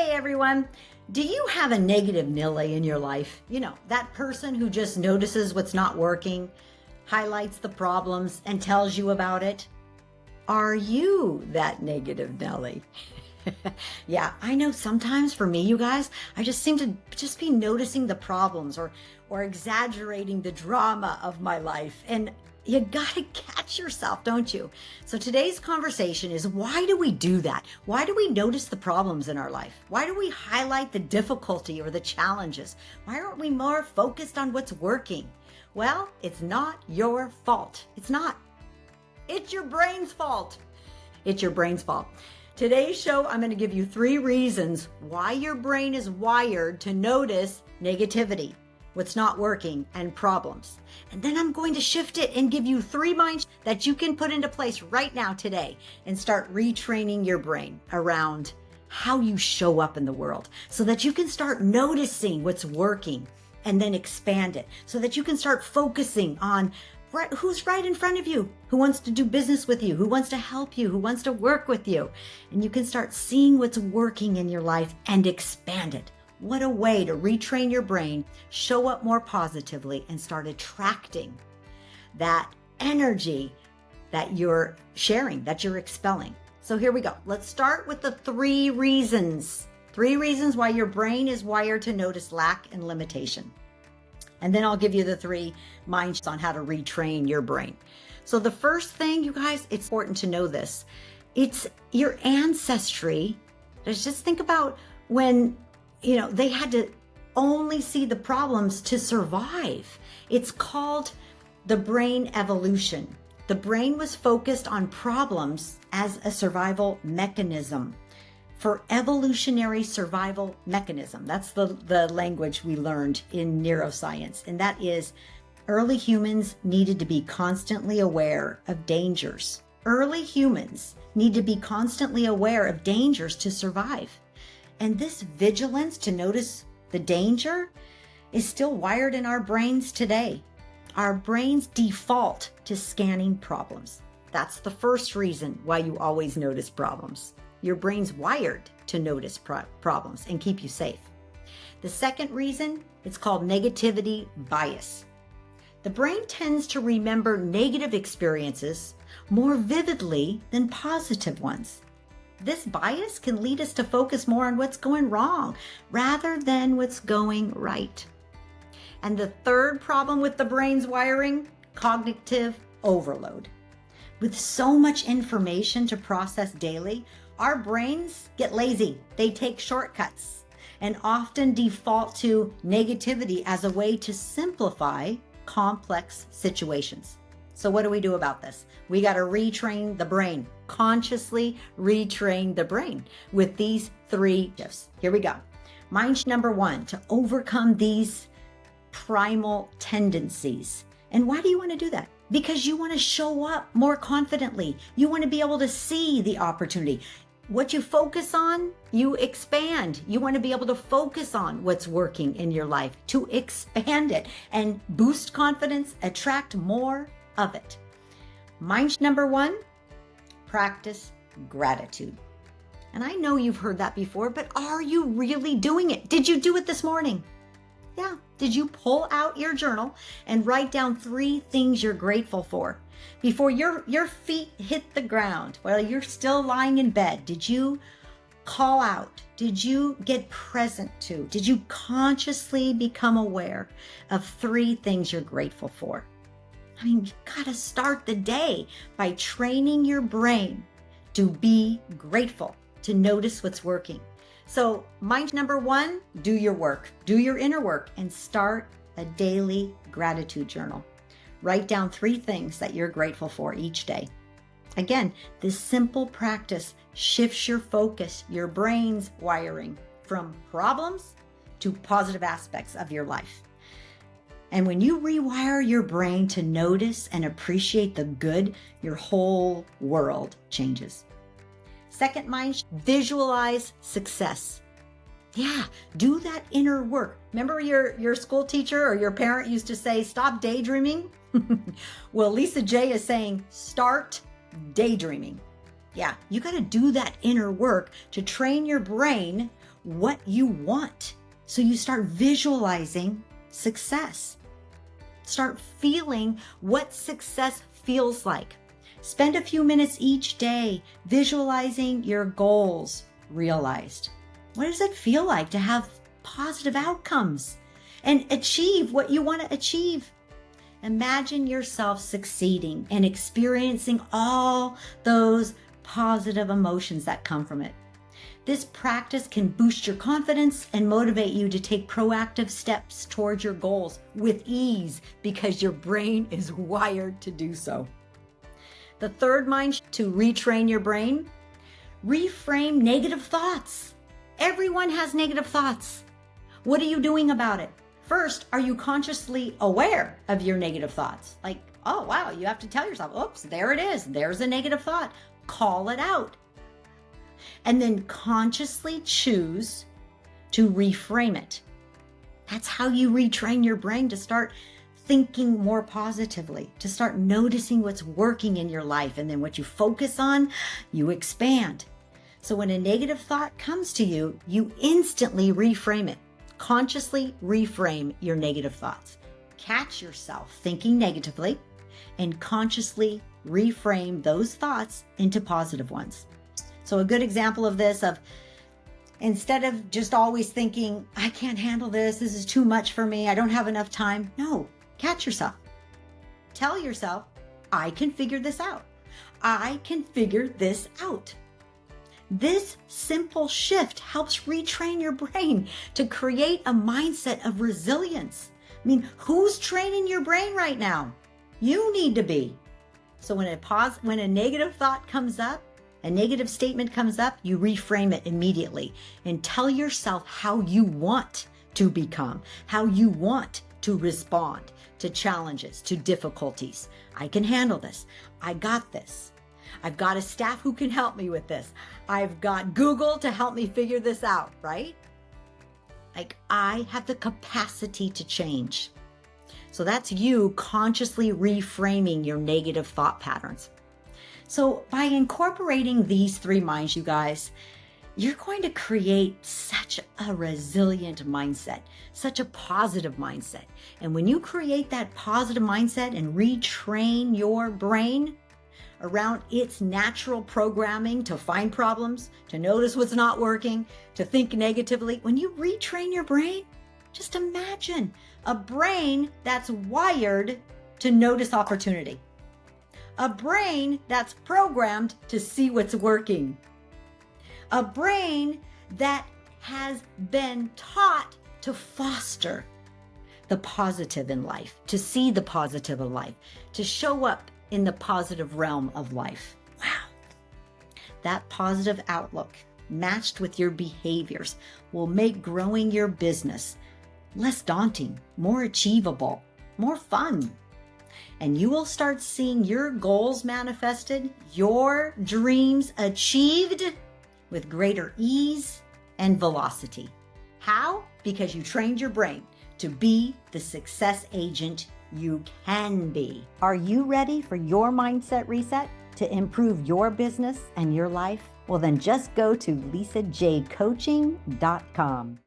Hey everyone, do you have a negative Nilly in your life? You know, that person who just notices what's not working, highlights the problems, and tells you about it? Are you that negative Nelly? Yeah, I know sometimes for me, you guys, I just seem to just be noticing the problems or exaggerating the drama of my life. And you gotta catch yourself, don't you? So today's conversation is, why do we do that? Why do we notice the problems in our life? Why do we highlight the difficulty or the challenges? Why aren't we more focused on what's working? Well, it's not your fault. It's not. It's your brain's fault. It's your brain's fault. Today's show, I'm going to give you 3 reasons why your brain is wired to notice negativity, what's not working, and problems. And then I'm going to shift it and give you 3 minds that you can put into place right now today and start retraining your brain around how you show up in the world so that you can start noticing what's working and then expand it so that you can start focusing on who's right in front of you, who wants to do business with you, who wants to help you, who wants to work with you. And you can start seeing what's working in your life and expand it. What a way to retrain your brain, show up more positively, and start attracting that energy that you're sharing, that you're expelling. So here we go. Let's start with the 3 reasons. 3 reasons why your brain is wired to notice lack and limitation. And then I'll give you the 3 minds on how to retrain your brain. So the first thing, you guys, it's important to know this. It's your ancestry. Just think about when, they had to only see the problems to survive. It's called the brain evolution. The brain was focused on problems as a survival mechanism. For evolutionary survival mechanism. That's the language we learned in neuroscience. And that is, early humans needed to be constantly aware of dangers. Early humans need to be constantly aware of dangers to survive. And this vigilance to notice the danger is still wired in our brains today. Our brains default to scanning problems. That's the first reason why you always notice problems. Your brain's wired to notice problems and keep you safe. The second reason, it's called negativity bias. The brain tends to remember negative experiences more vividly than positive ones. This bias can lead us to focus more on what's going wrong rather than what's going right. And the third problem with the brain's wiring, cognitive overload. With so much information to process daily, our brains get lazy. They take shortcuts and often default to negativity as a way to simplify complex situations. So what do we do about this? We got to retrain the brain, consciously retrain the brain with these 3 shifts. Here we go. Mind number 1, to overcome these primal tendencies. And why do you want to do that? Because you want to show up more confidently. You want to be able to see the opportunity. What you focus on, you expand. You want to be able to focus on what's working in your life, to expand it and boost confidence, attract more of it. Mind number 1, practice gratitude. And I know you've heard that before, but are you really doing it? Did you do it this morning? Yeah. Did you pull out your journal and write down 3 things you're grateful for? Before your feet hit the ground, while you're still lying in bed, did you call out? Did you get present to? Did you consciously become aware of 3 things you're grateful for? I mean, you gotta start the day by training your brain to be grateful, to notice what's working. So mind number 1, do your work, do your inner work, and start a daily gratitude journal. Write down 3 things that you're grateful for each day. Again, this simple practice shifts your focus, your brain's wiring, from problems to positive aspects of your life. And when you rewire your brain to notice and appreciate the good, your whole world changes. Second mind, visualize success. Yeah, do that inner work. Remember your school teacher or your parent used to say, stop daydreaming? Well, Lisa J is saying, start daydreaming. Yeah, you got to do that inner work to train your brain what you want. So you start visualizing success. Start feeling what success feels like. Spend a few minutes each day visualizing your goals realized. What does it feel like to have positive outcomes and achieve what you want to achieve? Imagine yourself succeeding and experiencing all those positive emotions that come from it. This practice can boost your confidence and motivate you to take proactive steps towards your goals with ease because your brain is wired to do so. The third mind to retrain your brain, reframe negative thoughts. Everyone has negative thoughts. What are you doing about it? First, are you consciously aware of your negative thoughts? Like, oh, wow, you have to tell yourself, oops, there it is. There's a negative thought. Call it out. And then consciously choose to reframe it. That's how you retrain your brain to start thinking more positively, to start noticing what's working in your life. And then what you focus on, you expand. So when a negative thought comes to you, you instantly reframe it. Consciously reframe your negative thoughts. Catch yourself thinking negatively and consciously reframe those thoughts into positive ones. So a good example of this, instead of just always thinking, I can't handle this is too much for me, I don't have enough time. No, catch yourself. Tell yourself, I can figure this out. I can figure this out. This simple shift helps retrain your brain to create a mindset of resilience. I mean, who's training your brain right now? You need to be. So when a negative thought comes up, a negative statement comes up, you reframe it immediately and tell yourself how you want to become, how you want to respond to challenges, to difficulties. I can handle this. I got this. I've got a staff who can help me with this. I've got Google to help me figure this out, right? Like, I have the capacity to change. So that's you consciously reframing your negative thought patterns. So by incorporating these three minds, you guys, you're going to create such a resilient mindset, such a positive mindset. And when you create that positive mindset and retrain your brain around its natural programming to find problems, to notice what's not working, to think negatively, when you retrain your brain, just imagine a brain that's wired to notice opportunity. A brain that's programmed to see what's working. A brain that has been taught to foster the positive in life, to see the positive in life, to show up in the positive realm of life. Wow. That positive outlook matched with your behaviors will make growing your business less daunting, more achievable, more fun. And you will start seeing your goals manifested, your dreams achieved with greater ease and velocity. How? Because you trained your brain to be the success agent you can be. Are you ready for your mindset reset to improve your business and your life? Well, then just go to lisajcoaching.com.